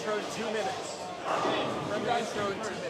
intro 2 minutes. Friendly intro 2 minutes.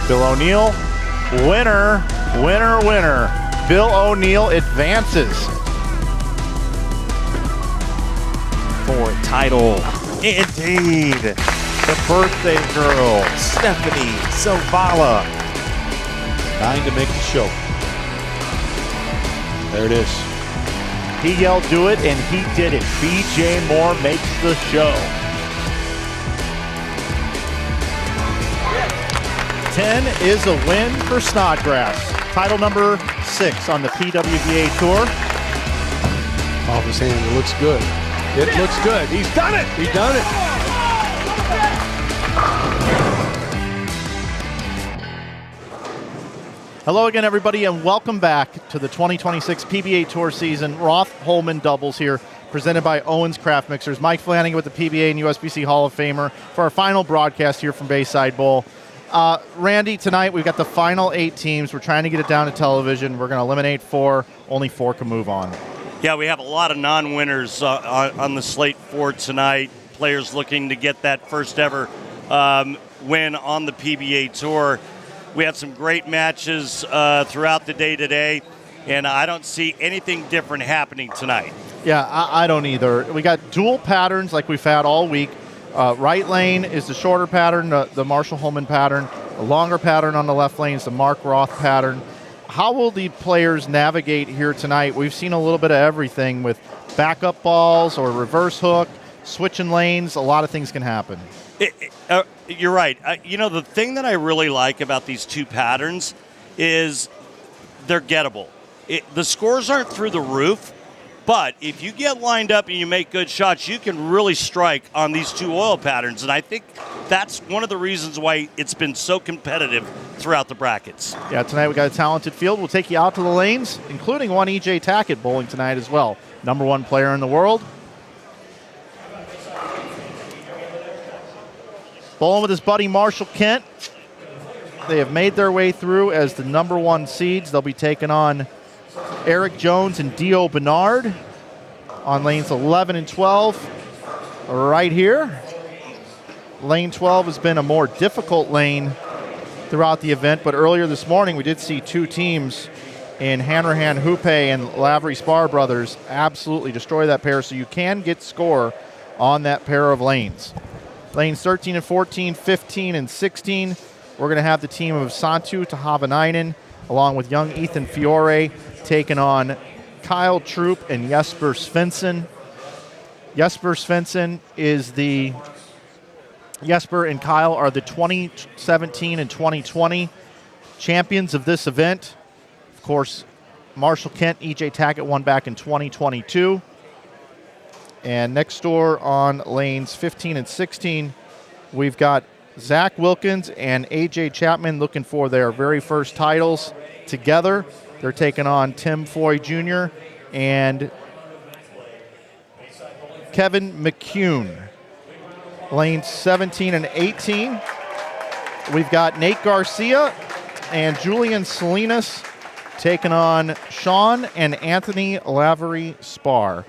Bill O'Neill, winner, winner, winner. Bill O'Neill advances for title. Indeed. The birthday girl, Stephanie Zavala. Trying to make the show. There it is. He yelled, do it, and he did it. BJ Moore makes the show. 10 is a win for Snodgrass. Title number 6 on the PWBA Tour. Off his hand, it looks good. It looks good. He's done it. He's done it. Hello again, everybody, and welcome back to the 2026 PBA Tour season. Roth Holman doubles here, presented by Owen's Craft Mixers. Mike Flanagan with the PBA and USBC Hall of Famer for our final broadcast here from Bayside Bowl. Randy, tonight we've got the final 8 teams. We're trying to get it down to television. We're going to eliminate 4. Only 4 can move on. Yeah, we have a lot of non-winners on the slate for tonight. Players looking to get that first ever win on the PBA Tour. We had some great matches throughout the day today, and I don't see anything different happening tonight. Yeah, I don't either. We got dual patterns like we've had all week. Right lane is the shorter pattern, the Marshall Holman pattern. The longer pattern on the left lane is the Mark Roth pattern. How will the players navigate here tonight? We've seen a little bit of everything with backup balls or reverse hook, switching lanes. A lot of things can happen. You're right. The thing that I really like about these two patterns is they're gettable. The scores aren't through the roof, but if you get lined up and you make good shots, you can really strike on these two oil patterns. And I think that's one of the reasons why it's been so competitive throughout the brackets. Yeah, tonight we got a talented field. We'll take you out to the lanes, including one E.J. Tackett bowling tonight as well. Number 1 player in the world. Bowling with his buddy Marshall Kent. They have made their way through as the number 1 seeds. They'll be taking on Eric Jones and Dio Bernard on lanes 11 and 12 right here. Lane 12 has been a more difficult lane throughout the event, but earlier this morning we did see 2 teams in Hanrahan Hoope and Lavery Spar Brothers absolutely destroy that pair, so you can get score on that pair of lanes. Lanes 13 and 14, 15 and 16, we're going to have the team of Santu Tahavanainen along with young Ethan Fiore taking on Kyle Troop and Jesper Svensson. Jesper Svensson is Jesper and Kyle are the 2017 and 2020 champions of this event. Of course, Marshall Kent, EJ Tackett won back in 2022. And next door on lanes 15 and 16, we've got Zach Wilkins and AJ Chapman looking for their very first titles together. They're taking on Tim Foy Jr. and Kevin McCune. Lanes 17 and 18, we've got Nate Garcia and Julian Salinas taking on Sean and Anthony Lavery Spar.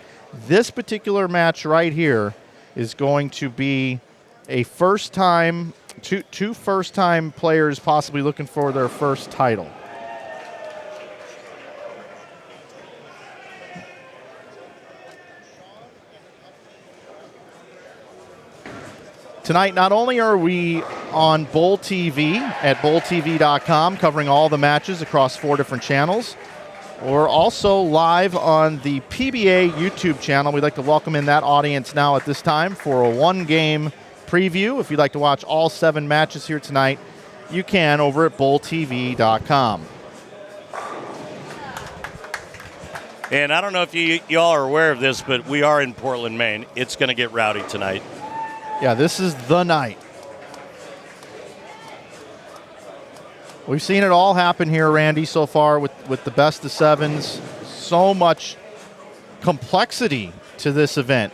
This particular match right here is going to be a first-time, two first-time players possibly looking for their first title. Tonight, not only are we on BowlTV at BowlTV.com covering all the matches across 4 different channels, we're also live on the PBA YouTube channel. We'd like to welcome in that audience now at this time for a one-game preview. If you'd like to watch all 7 matches here tonight, you can over at BowlTV.com. And I don't know if y'all are aware of this, but we are in Portland, Maine. It's going to get rowdy tonight. Yeah, this is the night. We've seen it all happen here, Randy, so far with the best of 7s. So much complexity to this event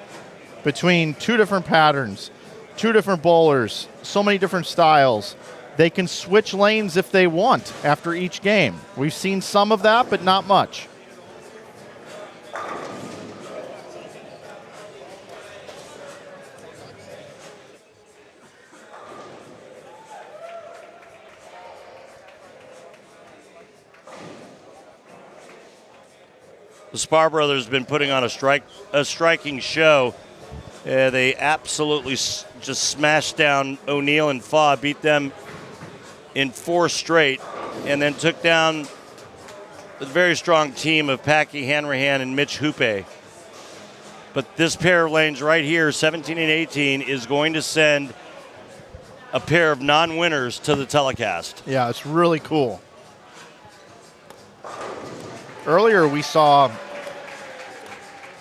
between 2 different patterns, 2 different bowlers, so many different styles. They can switch lanes if they want after each game. We've seen some of that, but not much. The Spar brothers have been putting on a striking show. They absolutely just smashed down O'Neill and Faw, beat them in 4 straight, and then took down a very strong team of Packy Hanrahan and Mitch Hoope. But this pair of lanes right here, 17 and 18, is going to send a pair of non-winners to the telecast. Yeah, it's really cool. Earlier we saw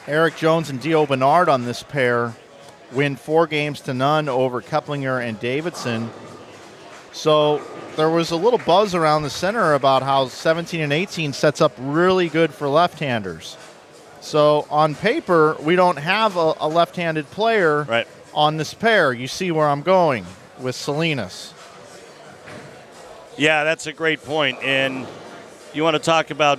Eric Jones and Dio Bernard on this pair win 4-0 over Keplinger and Davidson. So there was a little buzz around the center about how 17 and 18 sets up really good for left-handers. So on paper, we don't have a left-handed player on this pair. You see where I'm going with Salinas. Yeah, that's a great point. And you want to talk about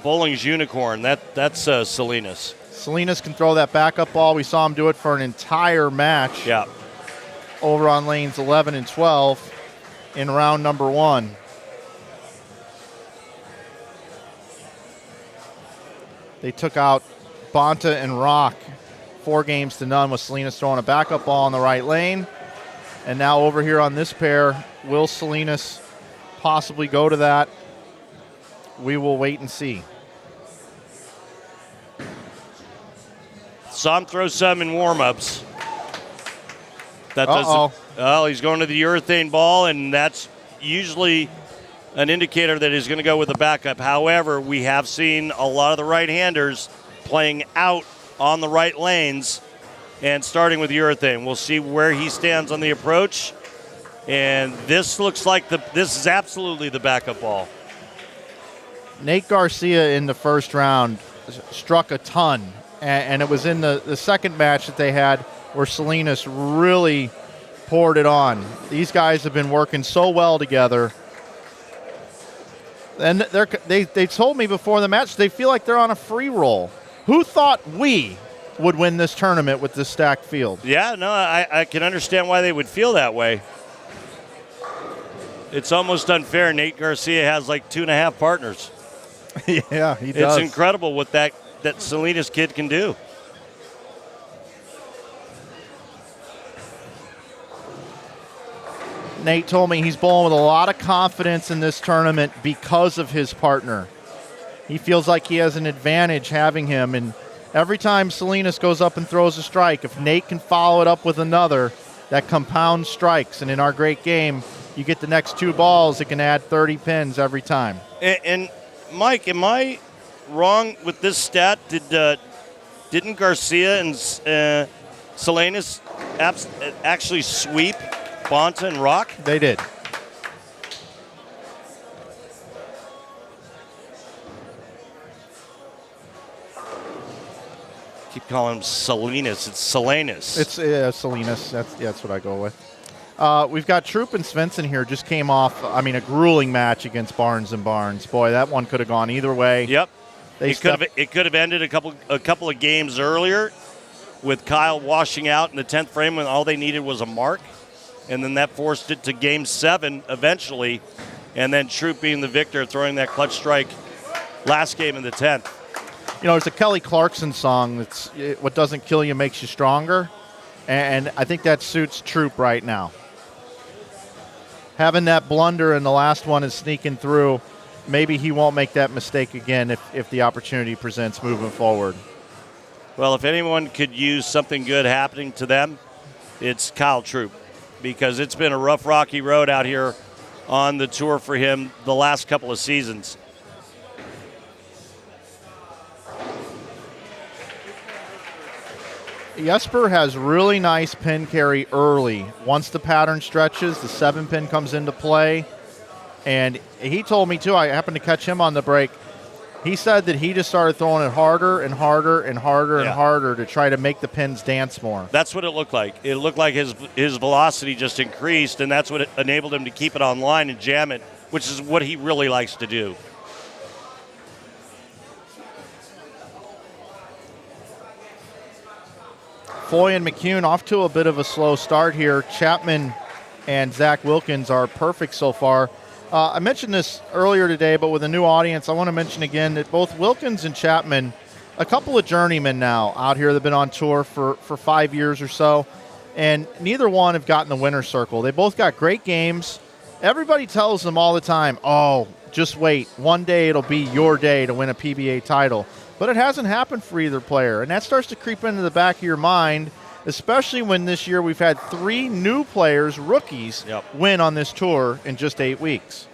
bowling's unicorn, that's Salinas. Salinas can throw that backup ball. We saw him do it for an entire match over on lanes 11 and 12 in round number 1. They took out Bonta and Rock 4-0 with Salinas throwing a backup ball in the right lane. And now over here on this pair, will Salinas possibly go to that? We will wait and see. Saw him throw some in warm-ups. That doesn't. Oh, he's going to the urethane ball, and that's usually an indicator that he's going to go with the backup. However, we have seen a lot of the right-handers playing out on the right lanes and starting with urethane. We'll see where he stands on the approach, and this looks like this is absolutely the backup ball. Nate Garcia in the first round struck a ton, and it was in the second match that they had where Salinas really poured it on. These guys have been working so well together. And they told me before the match they feel like they're on a free roll. Who thought we would win this tournament with this stacked field? Yeah, no, I can understand why they would feel that way. It's almost unfair. Nate Garcia has like 2.5 partners. Yeah, he does. It's incredible what that Salinas kid can do. Nate told me he's bowling with a lot of confidence in this tournament because of his partner. He feels like he has an advantage having him, and every time Salinas goes up and throws a strike, if Nate can follow it up with another, that compounds strikes. And in our great game, you get the next 2 balls, it can add 30 pins every time. And Mike, am I wrong with this stat? Didn't Garcia and Salinas actually sweep Bonta and Rock? They did. Keep calling him Salinas. It's Salinas. It's Salinas. That's what I go with. We've got Troop and Svensson here. Just came off, a grueling match against Barnes and Barnes. Boy, that one could have gone either way. Yep. It could have ended a couple of games earlier with Kyle washing out in the 10th frame when all they needed was a mark. And then that forced it to Game 7 eventually. And then Troop being the victor, throwing that clutch strike last game in the 10th. It's a Kelly Clarkson song that's what doesn't kill you makes you stronger. And I think that suits Troop right now. Having that blunder and the last one is sneaking through, maybe he won't make that mistake again if the opportunity presents moving forward. Well, if anyone could use something good happening to them, it's Kyle Troop, because it's been a rough, rocky road out here on the tour for him the last couple of seasons. Jesper has really nice pin carry early. Once the pattern stretches, the 7-pin comes into play. And he told me, too, I happened to catch him on the break. He said that he just started throwing it harder and harder and harder and harder to try to make the pins dance more. That's what it looked like. It looked like his velocity just increased, and that's what enabled him to keep it online and jam it, which is what he really likes to do. Foy and McCune off to a bit of a slow start here. Chapman and Zach Wilkins are perfect so far. I mentioned this earlier today, but with a new audience, I want to mention again that both Wilkins and Chapman, a couple of journeymen now out here that have been on tour for 5 years or so, and neither one have gotten the winner's circle. They both got great games. Everybody tells them all the time, oh, just wait. One day it'll be your day to win a PBA title. But it hasn't happened for either player, and that starts to creep into the back of your mind, especially when this year we've had 3 new players, rookies, win on this tour in just 8 weeks.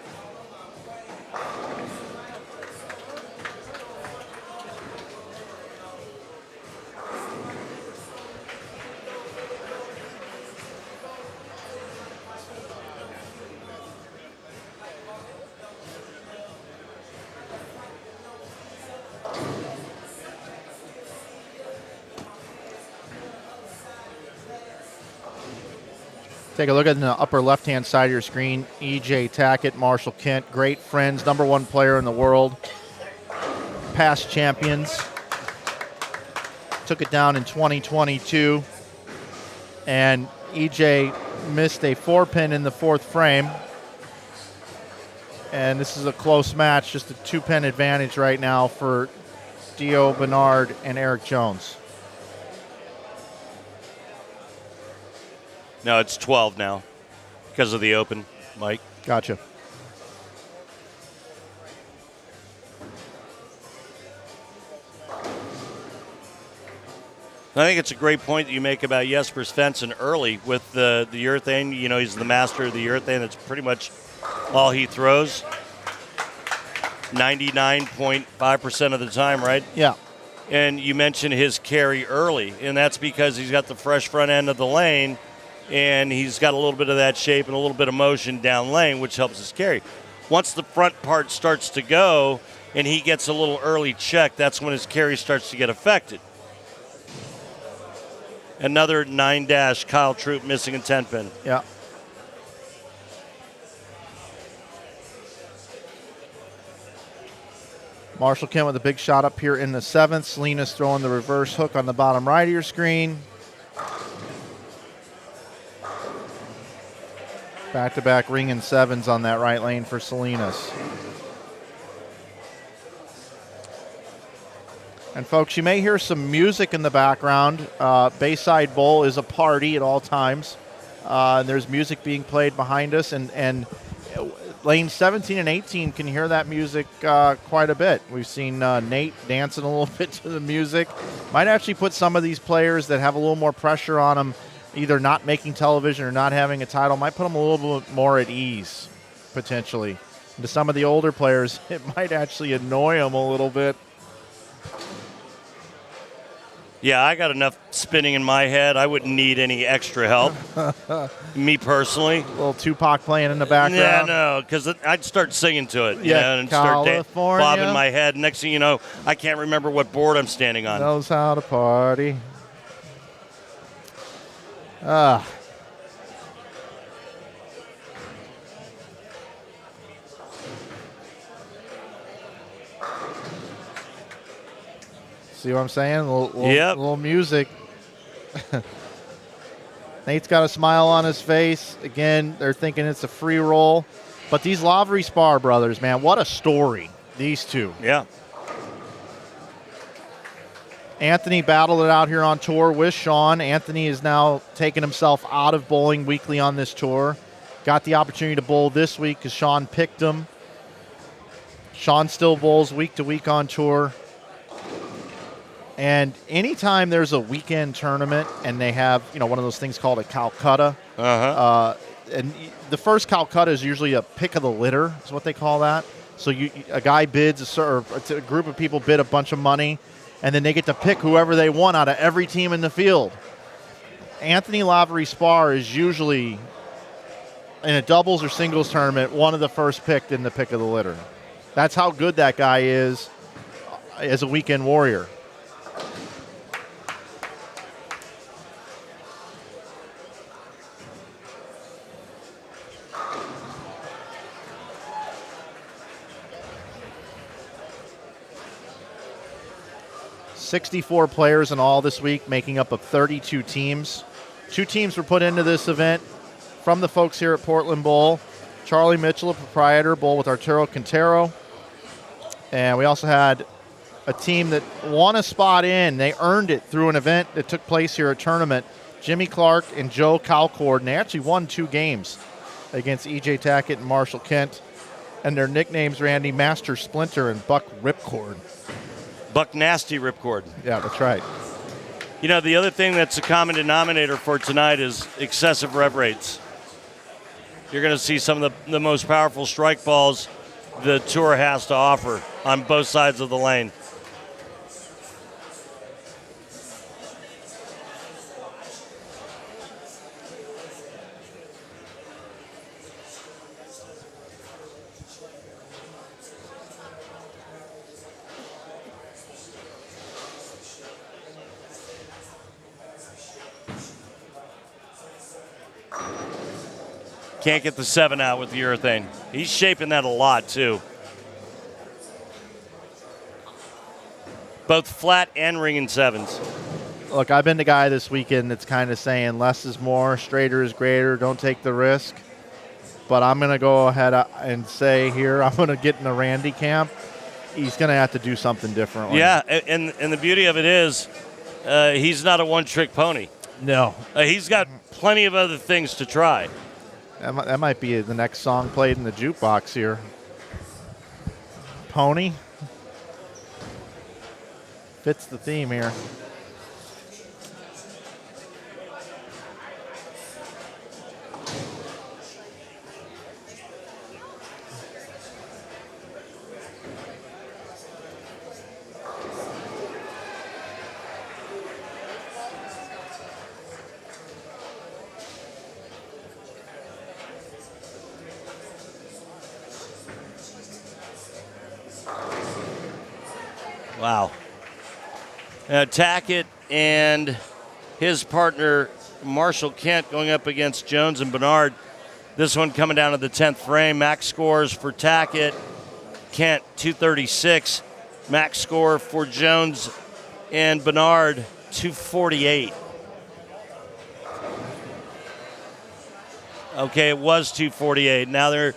Take a look at the upper left-hand side of your screen. E.J. Tackett, Marshall Kent, great friends, #1 player in the world, past champions. Took it down in 2022, and E.J. missed a 4-pin in the 4th frame. And this is a close match, just a 2-pin advantage right now for Dio Bernard and Eric Jones. No, it's 12 now because of the Open, Mike. Gotcha. I think it's a great point that you make about Jesper Svensson early with the urethane. He's the master of the urethane. That's pretty much all he throws. 99.5% of the time, right? Yeah. And you mentioned his carry early, and that's because he's got the fresh front end of the lane, and he's got a little bit of that shape and a little bit of motion down lane, which helps his carry. Once the front part starts to go and he gets a little early check, that's when his carry starts to get affected. Another 9-dash, Kyle Troop missing a 10-pin. Yeah. Marshall Kent with a big shot up here in the 7th. Salinas throwing the reverse hook on the bottom right of your screen. Back-to-back ring and 7s on that right lane for Salinas. And folks, you may hear some music in the background. Bayside Bowl is a party at all times. There's music being played behind us, and lane 17 and 18 can hear that music quite a bit. We've seen Nate dancing a little bit to the music. Might actually put some of these players that have a little more pressure on them, either not making television or not having a title, might put them a little bit more at ease, potentially. And to some of the older players, it might actually annoy them a little bit. Yeah, I got enough spinning in my head. I wouldn't need any extra help. Me personally. A little Tupac playing in the background. Yeah, no, because I'd start singing to it, you Yeah, know, and start California. bobbing my head. Next thing you know, I can't remember what board I'm standing on. Knows how to party. Ah. See what I'm saying? A little music. Nate's got a smile on his face. Again, they're thinking it's a free roll. But these Lavery Spar brothers, man, what a story, these two. Yeah. Anthony battled it out here on tour with Sean. Anthony is now taking himself out of bowling weekly on this tour. Got the opportunity to bowl this week because Sean picked him. Sean still bowls week to week on tour. And anytime there's a weekend tournament and they have, one of those things called a Calcutta, and the first Calcutta is usually a pick of the litter, is what they call that. So a guy bids, or a group of people bid a bunch of money, and then they get to pick whoever they want out of every team in the field. Anthony Lavery Spar is usually, in a doubles or singles tournament, one of the first picked in the pick of the litter. That's how good that guy is as a weekend warrior. $64 players in all this week, making up of 32 teams. 2 teams were put into this event from the folks here at Portland Bowl. Charlie Mitchell, a proprietor, bowl with Arturo Quintero. And we also had a team that won a spot in. They earned it through an event that took place here at tournament. Jimmy Clark and Joe Calcord, and they actually won 2 games against E.J. Tackett and Marshall Kent. And their nicknames, Randy, Master Splinter and Buck Ripcord. Buck Nasty Ripcord. Yeah, that's right. The other thing that's a common denominator for tonight is excessive rev rates. You're going to see some of the most powerful strike balls the tour has to offer on both sides of the lane. Can't get the 7 out with the urethane. He's shaping that a lot, too. Both flat and ringing 7s. Look, I've been the guy this weekend that's kind of saying less is more, straighter is greater, don't take the risk. But I'm going to go ahead and say here, I'm going to get in the Randy camp. He's going to have to do something differently. Yeah, and the beauty of it is he's not a one-trick pony. No. He's got plenty of other things to try. That might be the next song played in the jukebox here. Pony. Fits the theme here. Wow. Tackett and his partner, Marshall Kent, going up against Jones and Bernard. This one coming down to the 10th frame. Max scores for Tackett. Kent, 236. Max score for Jones and Bernard, 248. Okay, it was 248. Now they're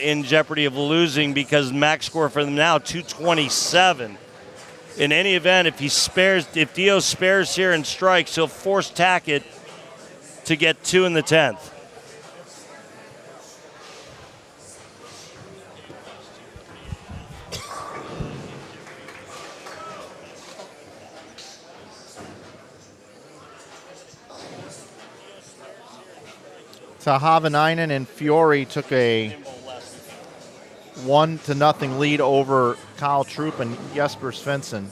in jeopardy of losing because max score for them now, 227. In any event, if Dio spares here and strikes, he'll force Tackett to get 2 in the 10th. Havanainen and Fiore took a 1-0 lead over Kyle Troop and Jesper Svensson.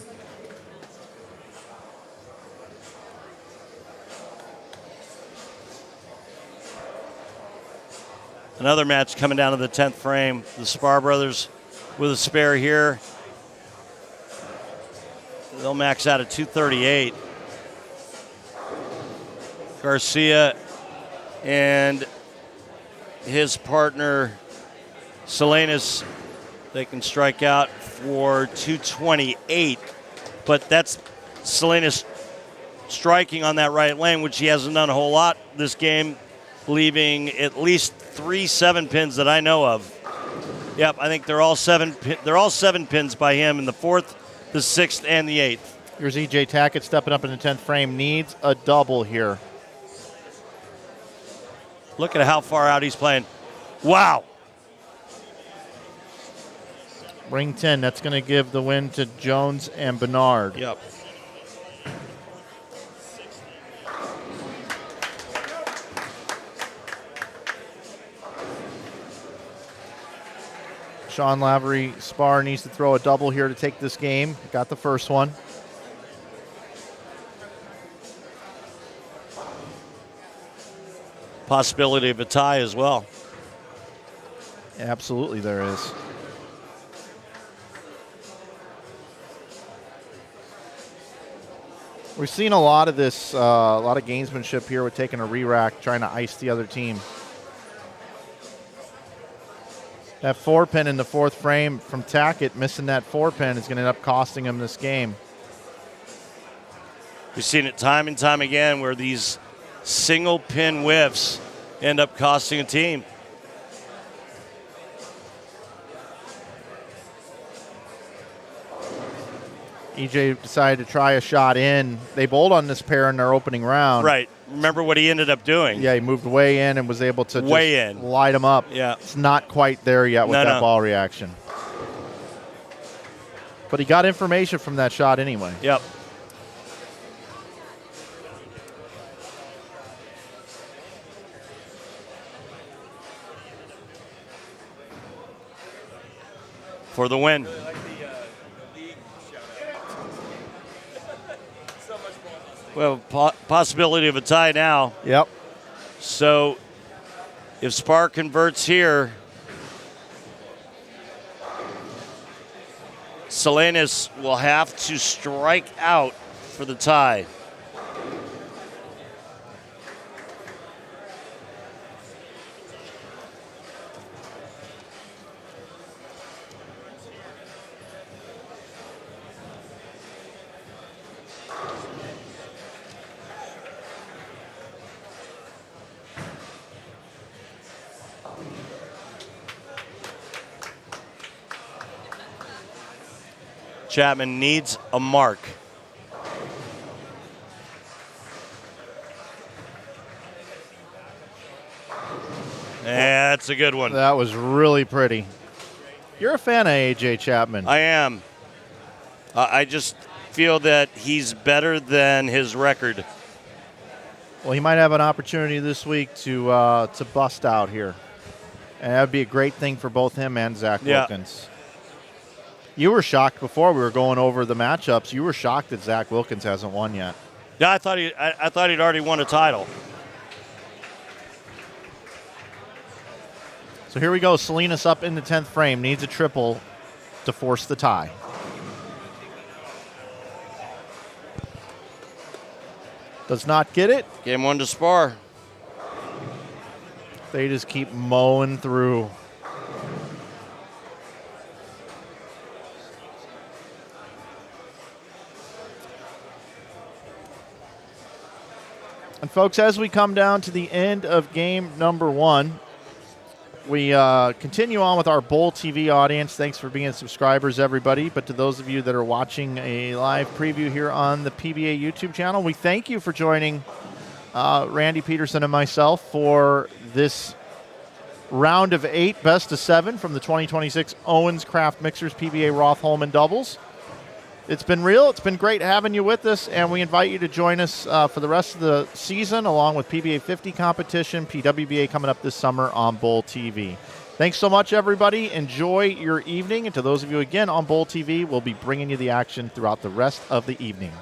Another match coming down to the 10th frame. The Spar brothers with a spare here. They'll max out at 238. Garcia and his partner Salinas, they can strike out for 228, but that's Salinas striking on that right lane, which he hasn't done a whole lot this game, leaving at least 3 7-pins that I know of. Yep, I think they're all 7 pins by him in the 4th, the 6th, and the 8th. Here's EJ Tackett stepping up in the 10th frame. Needs a double here. Look at how far out he's playing. Wow. Ring 10, that's going to give the win to Jones and Bernard. Yep. Sean Lavery Spar needs to throw a double here to take this game. Got the first one. Possibility of a tie as well. Absolutely there is. We've seen a lot of this, a lot of gamesmanship here with taking a re-rack, trying to ice the other team. That 4-pin in the 4th frame from Tackett, missing that 4-pin is going to end up costing him this game. We've seen it time and time again where these single pin whiffs end up costing a team. EJ decided to try a shot in. They bowled on this pair in their opening round. Right. Remember what he ended up doing. Yeah, he moved way in and was able to just light him up. Yeah. It's not quite there yet with that ball reaction. But he got information from that shot anyway. Yep. For the win. Well, possibility of a tie now. Yep. So if Spar converts here, Salinas will have to strike out for the tie. Chapman needs a mark. That's a good one. That was really pretty. You're a fan of AJ Chapman. I am. I just feel that he's better than his record. Well, he might have an opportunity this week to bust out here. And that would be a great thing for both him and Zach Wilkins. You were shocked before we were going over the matchups. You were shocked that Zach Wilkins hasn't won yet. Yeah, I thought he'd already won a title. So here we go. Salinas up in the 10th frame. Needs a triple to force the tie. Does not get it. Game 1 to Spar. They just keep mowing through. And folks, as we come down to the end of game number 1, we continue on with our BowlTV audience. Thanks for being subscribers, everybody. But to those of you that are watching a live preview here on the PBA YouTube channel, we thank you for joining Randy Peterson and myself for this round of 8 best of 7 from the 2026 Owens Craft Mixers PBA Roth Holman doubles. It's been real. It's been great having you with us, and we invite you to join us for the rest of the season, along with PBA 50 competition, PWBA coming up this summer on BowlTV. Thanks so much, everybody. Enjoy your evening. And to those of you, again, on BowlTV, we'll be bringing you the action throughout the rest of the evening.